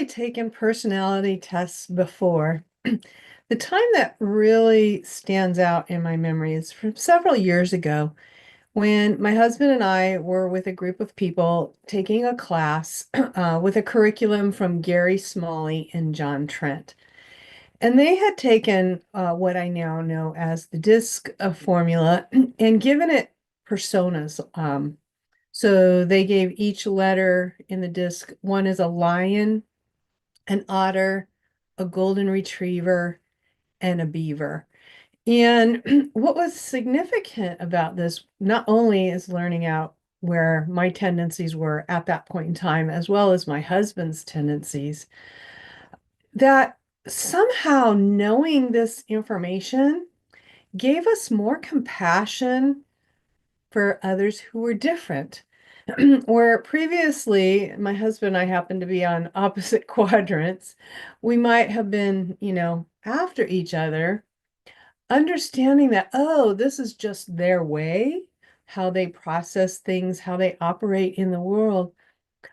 actually taken personality tests before. The time that really stands out in my memory is from several years ago when my husband and I were with a group of people taking a class with a curriculum from Gary Smalley and John Trent. And they had taken what I now know as the DISC formula and given it personas. So they gave each letter in the DISC, one is a lion, an otter, a golden retriever, and a beaver. And what was significant about this, not only is learning out where my tendencies were at that point in time, as well as my husband's tendencies, that somehow knowing this information gave us more compassion for others who were different. Where previously my husband and I happened to be on opposite quadrants, we might have been, after each other, understanding that, oh, this is just their way, how they process things, how they operate in the world.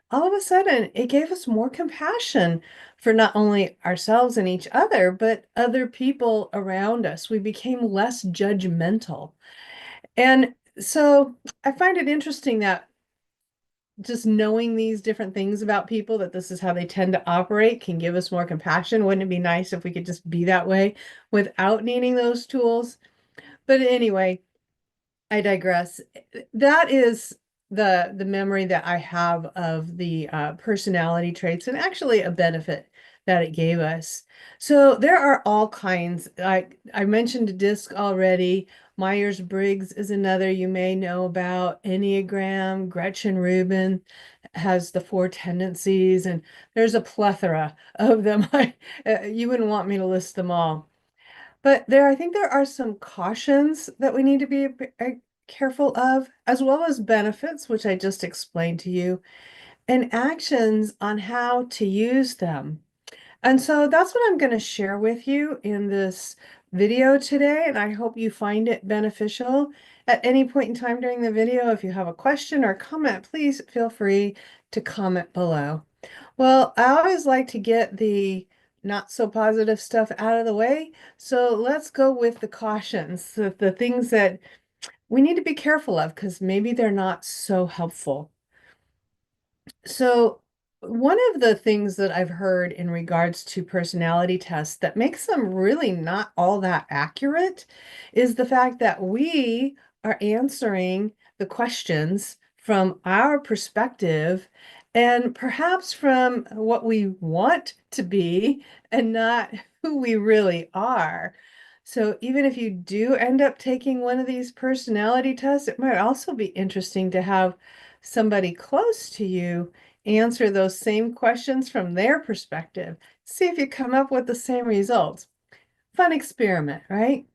All of a sudden, it gave us more compassion for not only ourselves and each other, but other people around us. We became less judgmental. And so I find it interesting that just knowing these different things about people, that this is how they tend to operate, can give us more compassion. Wouldn't it be nice if we could just be that way without needing those tools? But anyway, I digress. That is the memory that I have of the personality traits, and actually a benefit that it gave us. So there are all kinds. I mentioned DISC already. Myers-Briggs is another you may know about. Enneagram, Gretchen Rubin has the four tendencies, and there's a plethora of them. You wouldn't want me to list them all. But I think there are some cautions that we need to be careful of, as well as benefits, which I just explained to you, and actions on how to use them. And so that's what I'm going to share with you in this video today, and I hope you find it beneficial. At any point in time during the video, if you have a question or comment, please feel free to comment below. Well, I always like to get the not so positive stuff out of the way, so let's go with the cautions, the things that we need to be careful of because maybe they're not so helpful. So, one of the things that I've heard in regards to personality tests that makes them really not all that accurate is the fact that we are answering the questions from our perspective and perhaps from what we want to be and not who we really are. So even if you do end up taking one of these personality tests, it might also be interesting to have somebody close to you answer those same questions from their perspective. See if you come up with the same results. Fun experiment, right?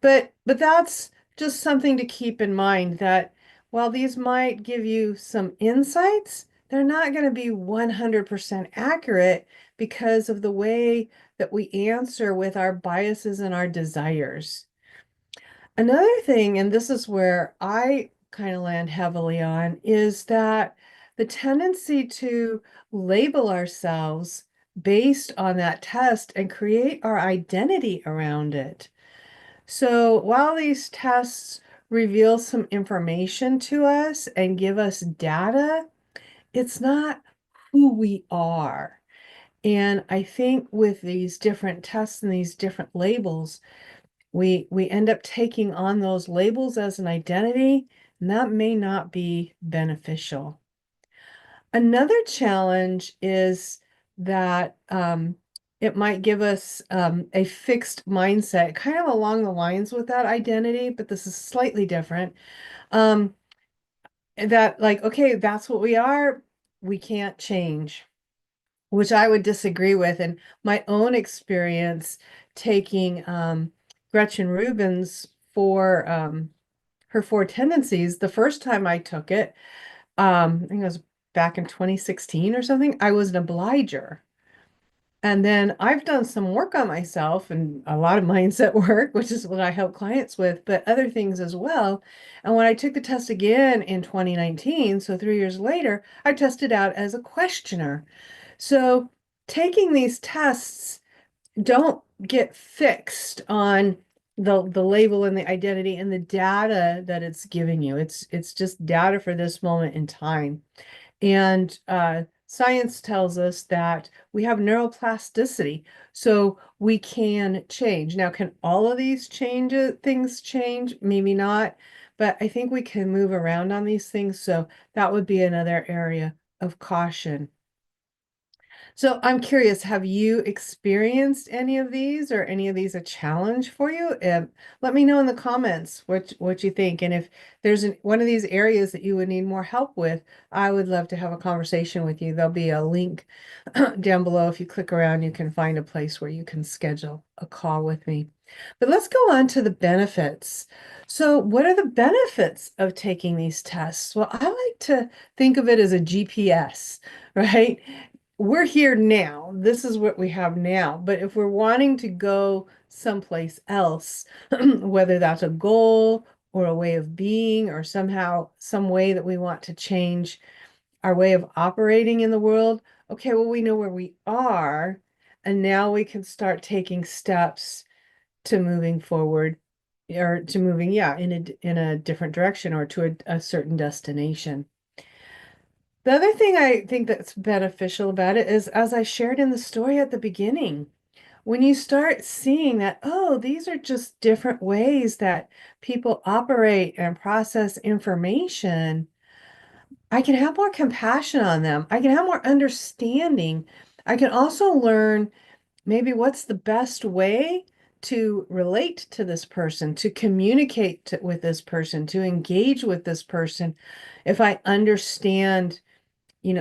But that's just something to keep in mind, that while these might give you some insights, they're not going to be 100% accurate because of the way that we answer with our biases and our desires. Another thing, and this is where I kind of land heavily on, is that the tendency to label ourselves based on that test and create our identity around it. So while these tests reveal some information to us and give us data, it's not who we are. And I think with these different tests and these different labels, we end up taking on those labels as an identity, and that may not be beneficial. Another challenge is that it might give us a fixed mindset, kind of along the lines with that identity, but this is slightly different. Um, that like, okay, that's what we are, we can't change, which I would disagree with. And my own experience taking Gretchen Rubin's for her four tendencies, the first time I took it, I think it was back in 2016 or something, I was an obliger. And then I've done some work on myself and a lot of mindset work, which is what I help clients with, but other things as well. And when I took the test again in 2019, so 3 years later, I tested out as a questioner. So taking these tests don't get fixed on the label and the identity and the data that it's giving you. It's just data for this moment in time. And science tells us that we have neuroplasticity, so we can change. Now, can all of these things change? Maybe not, but I think we can move around on these things. So that would be another area of caution. So I'm curious, have you experienced any of these or any of these a challenge for you? Let me know in the comments what you think. And if there's one of these areas that you would need more help with, I would love to have a conversation with you. There'll be a link down below. If you click around, you can find a place where you can schedule a call with me. But let's go on to the benefits. So what are the benefits of taking these tests? Well, I like to think of it as a GPS, right? We're here now. This is what we have now. But if we're wanting to go someplace else, whether that's a goal or a way of being or somehow some way that we want to change our way of operating in the world, okay, well, we know where we are, and now we can start taking steps to moving forward or to moving, yeah, in a different direction or to a certain destination. The other thing I think that's beneficial about it is, as I shared in the story at the beginning, when you start seeing that, oh, these are just different ways that people operate and process information, I can have more compassion on them. I can have more understanding. I can also learn maybe what's the best way to relate to this person, to communicate with this person, to engage with this person. If I understand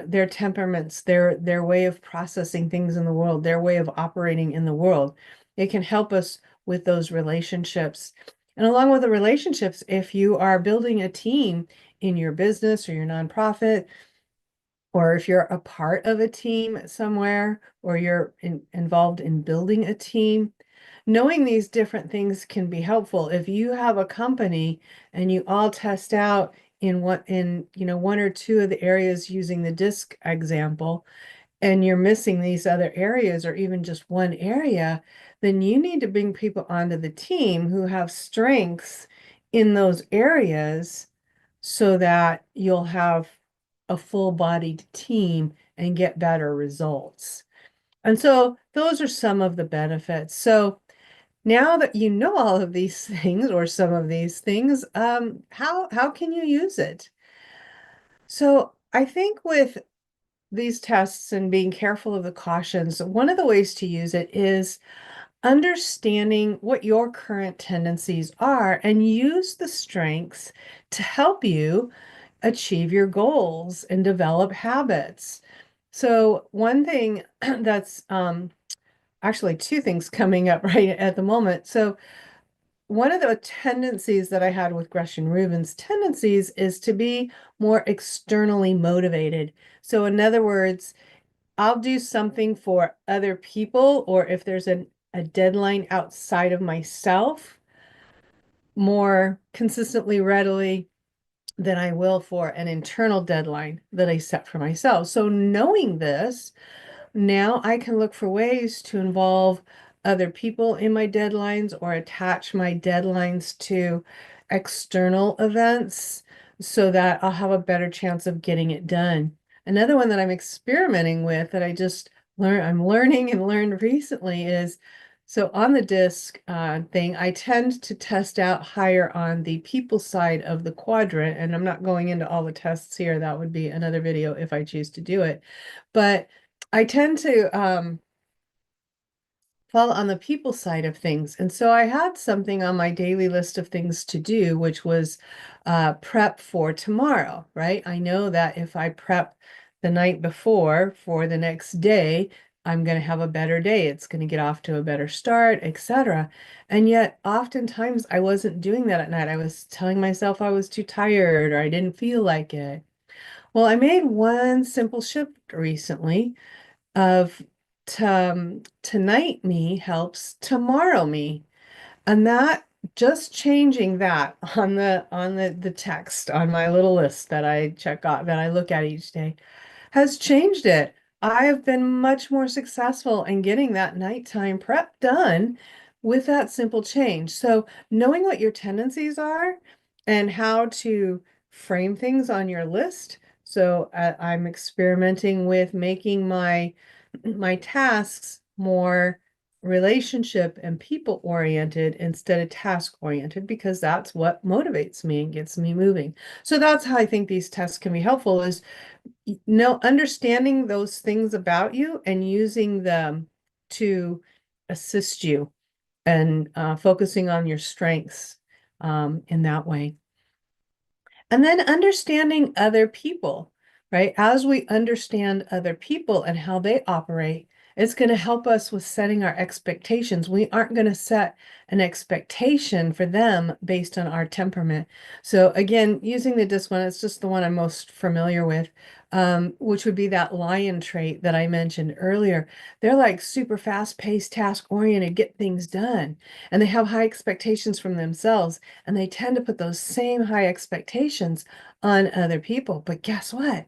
their temperaments, their way of processing things in the world, their way of operating in the world. It can help us with those relationships. And along with the relationships, if you are building a team in your business or your nonprofit, or if you're a part of a team somewhere, or you're involved in building a team, knowing these different things can be helpful. If you have a company and you all test out in one or two of the areas using the DISC example, and you're missing these other areas or even just one area, then you need to bring people onto the team who have strengths in those areas so that you'll have a full-bodied team and get better results. And so those are some of the benefits. So now that you know all of these things or some of these things, how can you use it? So I think with these tests and being careful of the cautions, one of the ways to use it is understanding what your current tendencies are and use the strengths to help you achieve your goals and develop habits. So one thing that's actually two things coming up right at the moment. So one of the tendencies that I had with Gretchen Rubin's tendencies is to be more externally motivated. So in other words, I'll do something for other people, or if there's a deadline outside of myself, more consistently, readily than I will for an internal deadline that I set for myself. So knowing this, now I can look for ways to involve other people in my deadlines or attach my deadlines to external events so that I'll have a better chance of getting it done. Another one that I'm experimenting with that I'm learning and learned recently is, so on the DISC thing, I tend to test out higher on the people side of the quadrant, and I'm not going into all the tests here. That would be another video if I choose to do it. But I tend to fall on the people side of things. And so I had something on my daily list of things to do, which was prep for tomorrow, right? I know that if I prep the night before for the next day, I'm going to have a better day. It's going to get off to a better start, etc. And yet, oftentimes, I wasn't doing that at night. I was telling myself I was too tired or I didn't feel like it. Well, I made one simple shift recently of tonight me helps tomorrow me. And that, just changing that on the text on my little list that I check out, that I look at each day, has changed it. I have been much more successful in getting that nighttime prep done with that simple change. So, knowing what your tendencies are and how to frame things on your list. So, I'm experimenting with making my tasks more relationship and people oriented instead of task oriented because that's what motivates me and gets me moving. So that's how I think these tests can be helpful is understanding those things about you and using them to assist you and focusing on your strengths in that way. And then understanding other people, right? As we understand other people and how they operate, it's going to help us with setting our expectations. We aren't going to set an expectation for them based on our temperament. So again, using the DISC one, it's just the one I'm most familiar with, which would be that lion trait that I mentioned earlier. They're like super fast-paced, task-oriented, get things done, and they have high expectations from themselves. And they tend to put those same high expectations on other people. But guess what?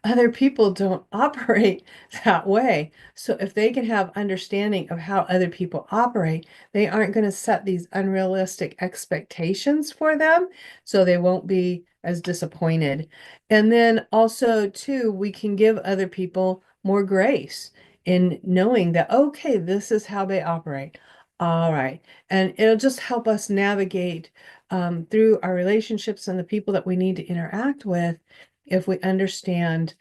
Other people don't operate that way. So if they can have understanding of how other people operate, they aren't going to set these unrealistic expectations for them. So they won't be as disappointed. And then also, too, we can give other people more grace in knowing that, okay, this is how they operate. All right. And it'll just help us navigate through our relationships and the people that we need to interact with if we understand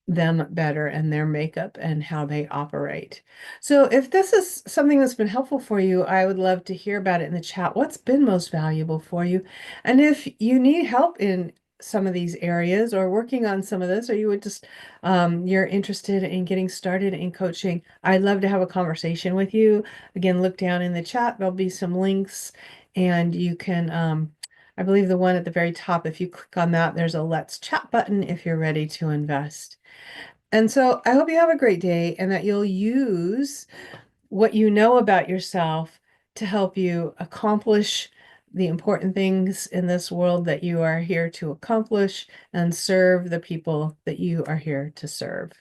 them better and their makeup and how they operate. So if this is something that's been helpful for you, I would love to hear about it in the chat. What's been most valuable for you? And if you need help in some of these areas or working on some of this, or you would just you're interested in getting started in coaching, I'd love to have a conversation with you. Again, look down in the chat. There'll be some links and you can I believe the one at the very top, if you click on that, there's a Let's Chat button if you're ready to invest. And so I hope you have a great day and that you'll use what you know about yourself to help you accomplish the important things in this world that you are here to accomplish and serve the people that you are here to serve.